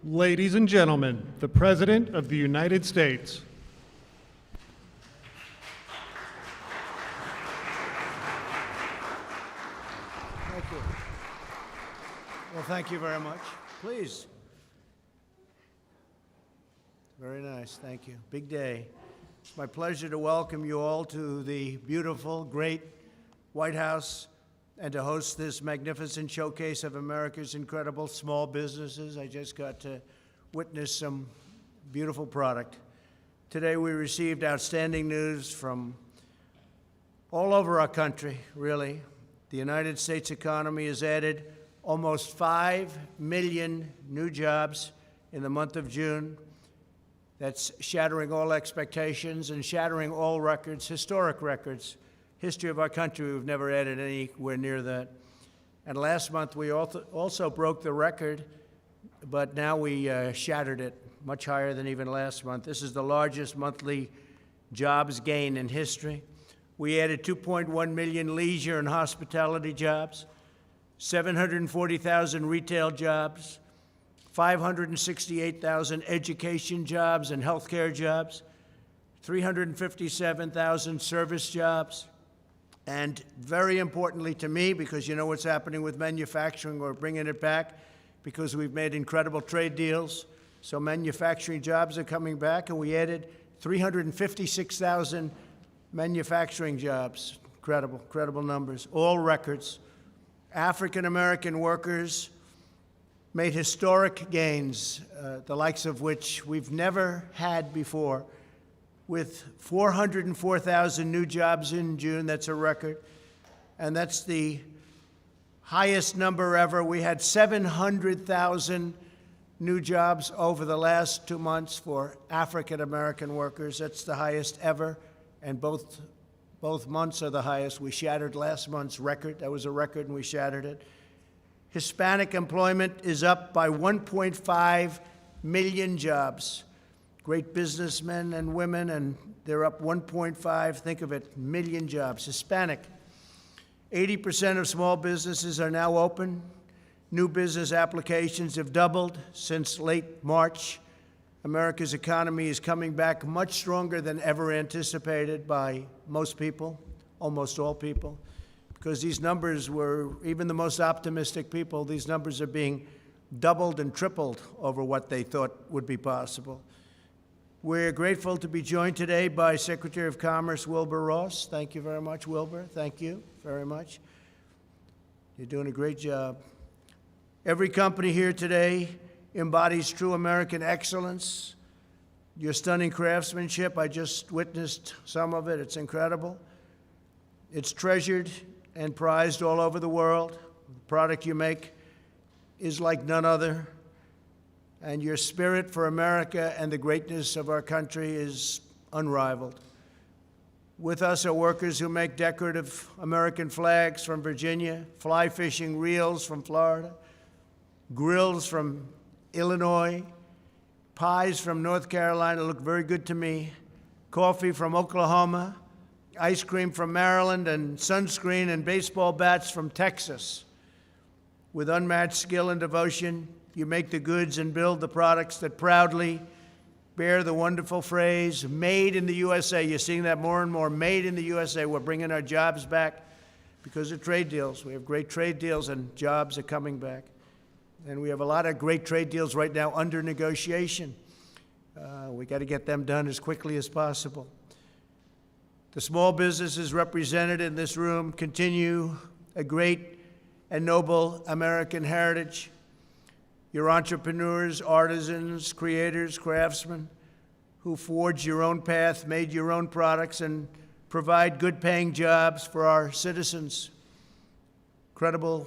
Ladies and gentlemen, the President of the United States. Thank you. Well, thank you very much. Please. Very nice. Thank you. Big day. It's my pleasure to welcome you all to the beautiful, great White House and to host this magnificent showcase of America's incredible small businesses. I just got to witness some beautiful product. Today we received outstanding news from all over our country, really. The United States economy has added almost 5 million new jobs in the month of June. That's shattering all expectations and shattering all records, historic records. History of our country, we've never added anywhere near that. And last month, we also broke the record, but now we shattered it, much higher than even last month. This is the largest monthly jobs gain in history. We added 2.1 million leisure and hospitality jobs, 740,000 retail jobs, 568,000 education jobs and healthcare jobs, 357,000 service jobs, and very importantly to me, because you know what's happening with manufacturing, we're bringing it back because we've made incredible trade deals. So manufacturing jobs are coming back, and we added 356,000 manufacturing jobs. Incredible numbers, all records. African-American workers made historic gains, the likes of which we've never had before. With 404,000 new jobs in June, that's a record. And that's the highest number ever. We had 700,000 new jobs over the last 2 months for African-American workers. That's the highest ever, and both months are the highest. We shattered last month's record. That was a record, and we shattered it. Hispanic employment is up by 1.5 million jobs. Great businessmen and women, and they're up 1.5, think of it, million jobs. Hispanic. 80% of small businesses are now open. New business applications have doubled since late March. America's economy is coming back much stronger than ever anticipated by most people, almost all people, because these numbers were, even the most optimistic people, these numbers are being doubled and tripled over what they thought would be possible. We're grateful to be joined today by Secretary of Commerce Wilbur Ross. Thank you very much, Wilbur. Thank you very much. You're doing a great job. Every company here today embodies true American excellence. Your stunning craftsmanship, I just witnessed some of it. It's incredible. It's treasured and prized all over the world. The product you make is like none other. And your spirit for America and the greatness of our country is unrivaled. With us are workers who make decorative American flags from Virginia, fly fishing reels from Florida, grills from Illinois, pies from North Carolina look very good to me, coffee from Oklahoma, ice cream from Maryland, and sunscreen and baseball bats from Texas. With unmatched skill and devotion, you make the goods and build the products that proudly bear the wonderful phrase, made in the USA. You're seeing that more and more, made in the USA. We're bringing our jobs back because of trade deals. We have great trade deals, and jobs are coming back. And we have a lot of great trade deals right now under negotiation. We got to get them done as quickly as possible. The small businesses represented in this room continue a great and noble American heritage. You're entrepreneurs, artisans, creators, craftsmen who forged your own path, made your own products, and provide good-paying jobs for our citizens. Incredible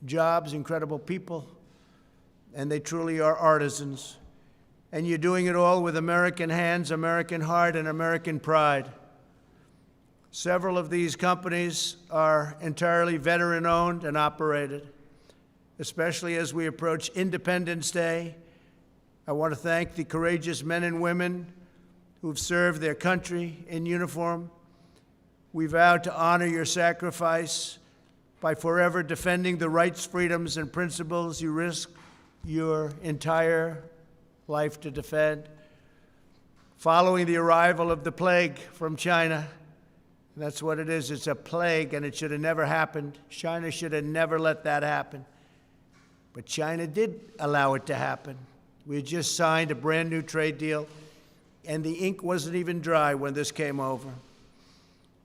jobs, incredible people, and they truly are artisans. And you're doing it all with American hands, American heart, and American pride. Several of these companies are entirely veteran-owned and operated. Especially as we approach Independence Day, I want to thank the courageous men and women who've served their country in uniform. We vow to honor your sacrifice by forever defending the rights, freedoms, and principles you risk your entire life to defend. Following the arrival of the plague from China, that's what it is. It's a plague, and it should have never happened. China should have never let that happen. But China did allow it to happen. We had just signed a brand new trade deal, and the ink wasn't even dry when this came over.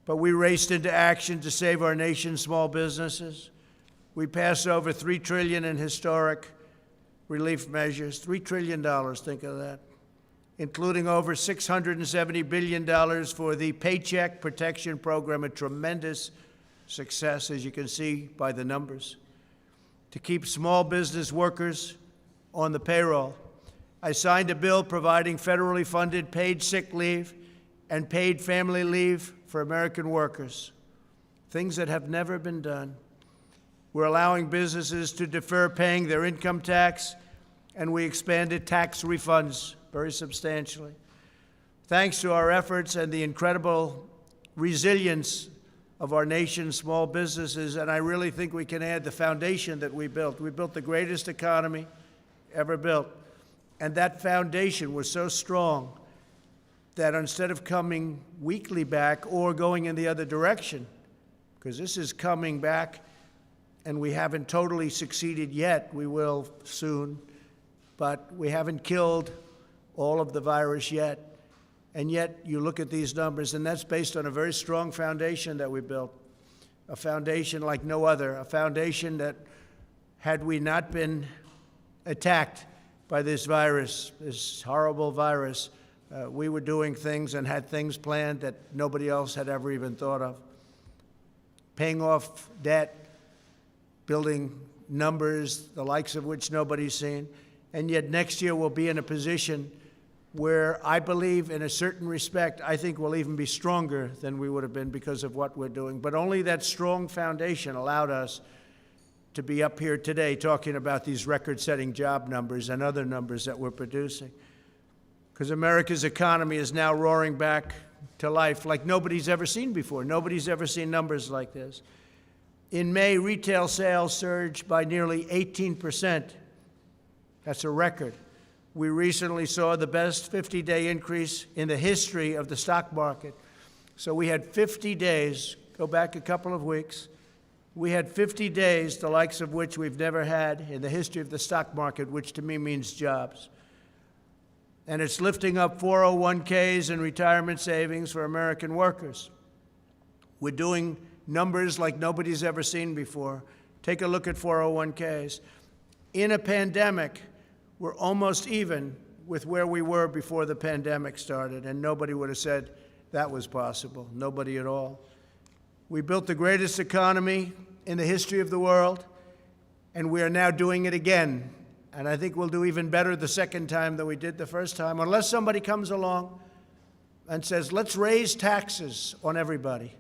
But we raced into action to save our nation's small businesses. We passed over $3 trillion in historic relief measures. $3 trillion, think of that. Including over $670 billion for the Paycheck Protection Program, a tremendous success, as you can see by the numbers, to keep small business workers on the payroll. I signed a bill providing federally funded paid sick leave and paid family leave for American workers, things that have never been done. We're allowing businesses to defer paying their income tax, and we expanded tax refunds very substantially. Thanks to our efforts and the incredible resilience of our nation's small businesses, and I really think we can add the foundation that we built. We built the greatest economy ever built, and that foundation was so strong that instead of coming weakly back or going in the other direction, because this is coming back and we haven't totally succeeded yet, we will soon, but we haven't killed all of the virus yet. And yet you look at these numbers, and that's based on a very strong foundation that we built, a foundation like no other, a foundation that, had we not been attacked by this virus, this horrible virus, we were doing things and had things planned that nobody else had ever even thought of. Paying off debt, building numbers, the likes of which nobody's seen. And yet next year we'll be in a position where I believe, in a certain respect, I think we'll even be stronger than we would have been because of what we're doing. But only that strong foundation allowed us to be up here today talking about these record-setting job numbers and other numbers that we're producing. Because America's economy is now roaring back to life like nobody's ever seen before. Nobody's ever seen numbers like this. In May, retail sales surged by nearly 18%. That's a record. We recently saw the best 50-day increase in the history of the stock market. So we had 50 days, go back a couple of weeks, we had 50 days, the likes of which we've never had in the history of the stock market, which to me means jobs. And it's lifting up 401ks and retirement savings for American workers. We're doing numbers like nobody's ever seen before. Take a look at 401ks. In a pandemic, we're almost even with where we were before the pandemic started, and nobody would have said that was possible, nobody at all. We built the greatest economy in the history of the world, and we are now doing it again. And I think we'll do even better the second time than we did the first time, unless somebody comes along and says, let's raise taxes on everybody.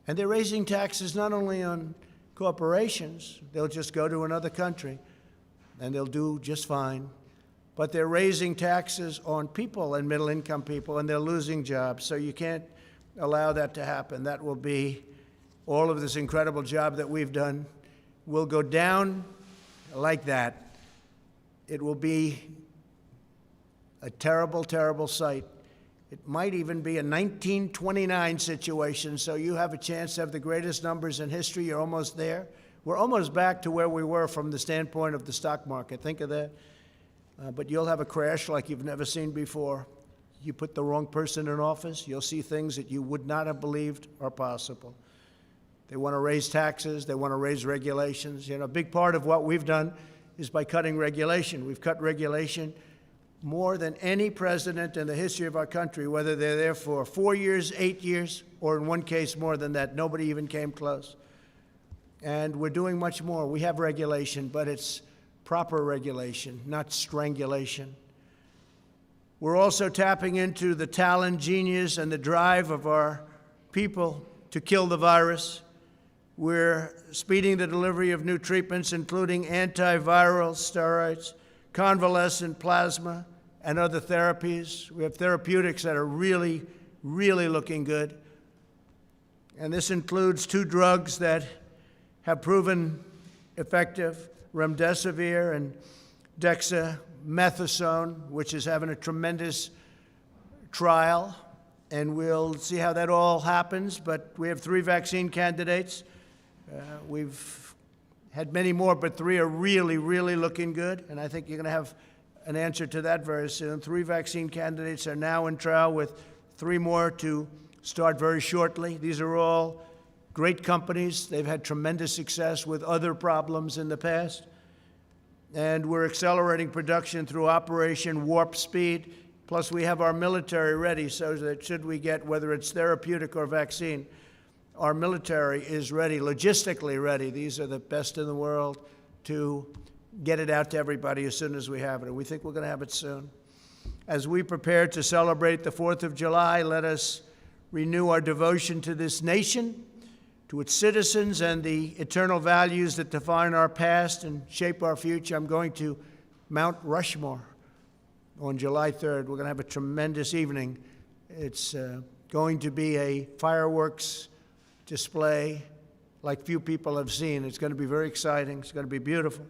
And they're raising taxes not only on corporations, they'll just go to another country and they'll do just fine. But they're raising taxes on people and middle-income people, and they're losing jobs. So you can't allow that to happen. That will be, all of this incredible job that we've done will go down like that. It will be a terrible, terrible sight. It might even be a 1929 situation, so you have a chance to have the greatest numbers in history. You're almost there. We're almost back to where we were from the standpoint of the stock market. Think of that. But you'll have a crash like you've never seen before. You put the wrong person in office, you'll see things that you would not have believed are possible. They want to raise taxes. They want to raise regulations. You know, a big part of what we've done is by cutting regulation. We've cut regulation more than any president in the history of our country, whether they're there for 4 years, 8 years, or in one case more than that. Nobody even came close. And we're doing much more. We have regulation, but it's proper regulation, not strangulation. We're also tapping into the talent, genius, and the drive of our people to kill the virus. We're speeding the delivery of new treatments, including antiviral steroids, convalescent plasma, and other therapies. We have therapeutics that are really, really looking good. And this includes 2 drugs that have proven effective, remdesivir and dexamethasone, which is having a tremendous trial, and we'll see how that all happens. But we have 3 vaccine candidates. We've had many more, but 3 are really, really looking good, and I think you're going to have an answer to that very soon. 3 vaccine candidates are now in trial, with 3 more to start very shortly. These are all great companies. They've had tremendous success with other problems in the past. And we're accelerating production through Operation Warp Speed. Plus, we have our military ready so that should we get, whether it's therapeutic or vaccine, our military is ready, logistically ready. These are the best in the world to get it out to everybody as soon as we have it. And we think we're going to have it soon. As we prepare to celebrate the 4th of July, let us renew our devotion to this nation, to its citizens, and the eternal values that define our past and shape our future. I'm going to Mount Rushmore on July 3rd. We're going to have a tremendous evening. It's going to be a fireworks display like few people have seen. It's going to be very exciting. It's going to be beautiful.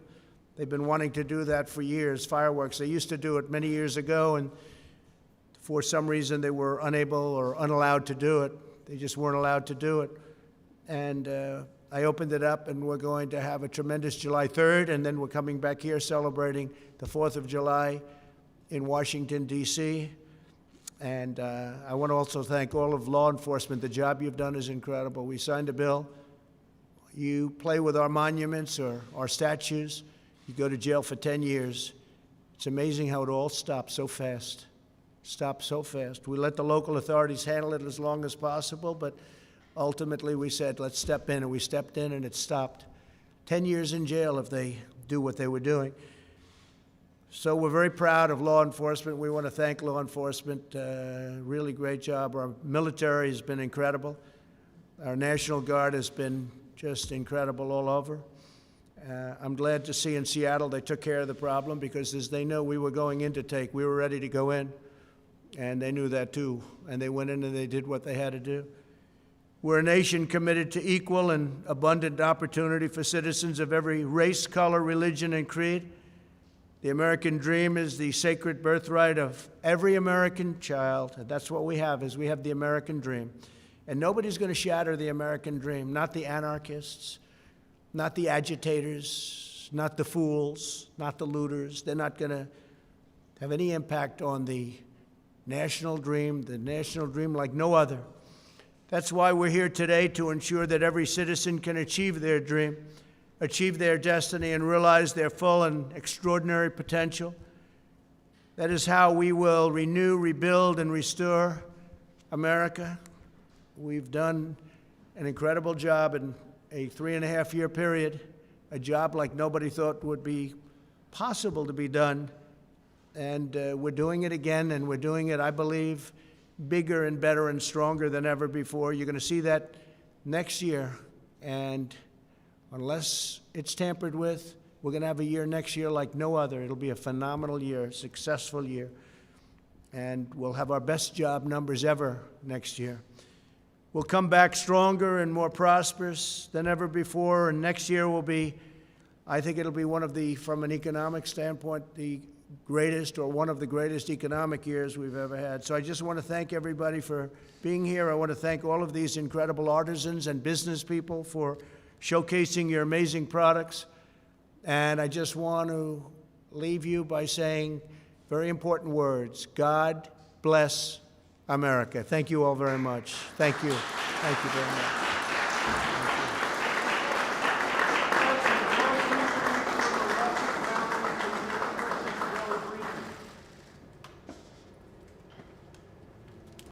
They've been wanting to do that for years, fireworks. They used to do it many years ago, and for some reason they were unable or unallowed to do it. They just weren't allowed to do it. And I opened it up, and we're going to have a tremendous July 3rd, and then we're coming back here celebrating the 4th of July in Washington, D.C. And I want to also thank all of law enforcement. The job you've done is incredible. We signed a bill. You play with our monuments or our statues, you go to jail for 10 years. It's amazing how it all stops so fast. Stops so fast. We let the local authorities handle it as long as possible, but ultimately, we said, let's step in, and we stepped in, and it stopped. 10 years in jail if they do what they were doing. So we're very proud of law enforcement. We want to thank law enforcement. Really great job. Our military has been incredible. Our National Guard has been just incredible all over. I'm glad to see in Seattle they took care of the problem, because as they know we were going in to take, we were ready to go in, and they knew that too. And they went in and they did what they had to do. We're a nation committed to equal and abundant opportunity for citizens of every race, color, religion, and creed. The American dream is the sacred birthright of every American child. And that's what we have, is we have the American dream. And nobody's going to shatter the American dream, not the anarchists, not the agitators, not the fools, not the looters. They're not going to have any impact on the national dream like no other. That's why we're here today, to ensure that every citizen can achieve their dream, achieve their destiny, and realize their full and extraordinary potential. That is how we will renew, rebuild, and restore America. We've done an incredible job in a 3.5-year period, a job like nobody thought would be possible to be done. And we're doing it again, and we're doing it, I believe, bigger and better and stronger than ever before. You're going to see that next year. And unless it's tampered with, we're going to have a year next year like no other. It'll be a phenomenal year, successful year. And we'll have our best job numbers ever next year. We'll come back stronger and more prosperous than ever before. And next year will be, I think it'll be one of the, from an economic standpoint, the greatest or one of the greatest economic years we've ever had. So I just want to thank everybody for being here. I want to thank all of these incredible artisans and business people for showcasing your amazing products. And I just want to leave you by saying very important words. God bless America. Thank you all very much. Thank you. Thank you very much. Thank you.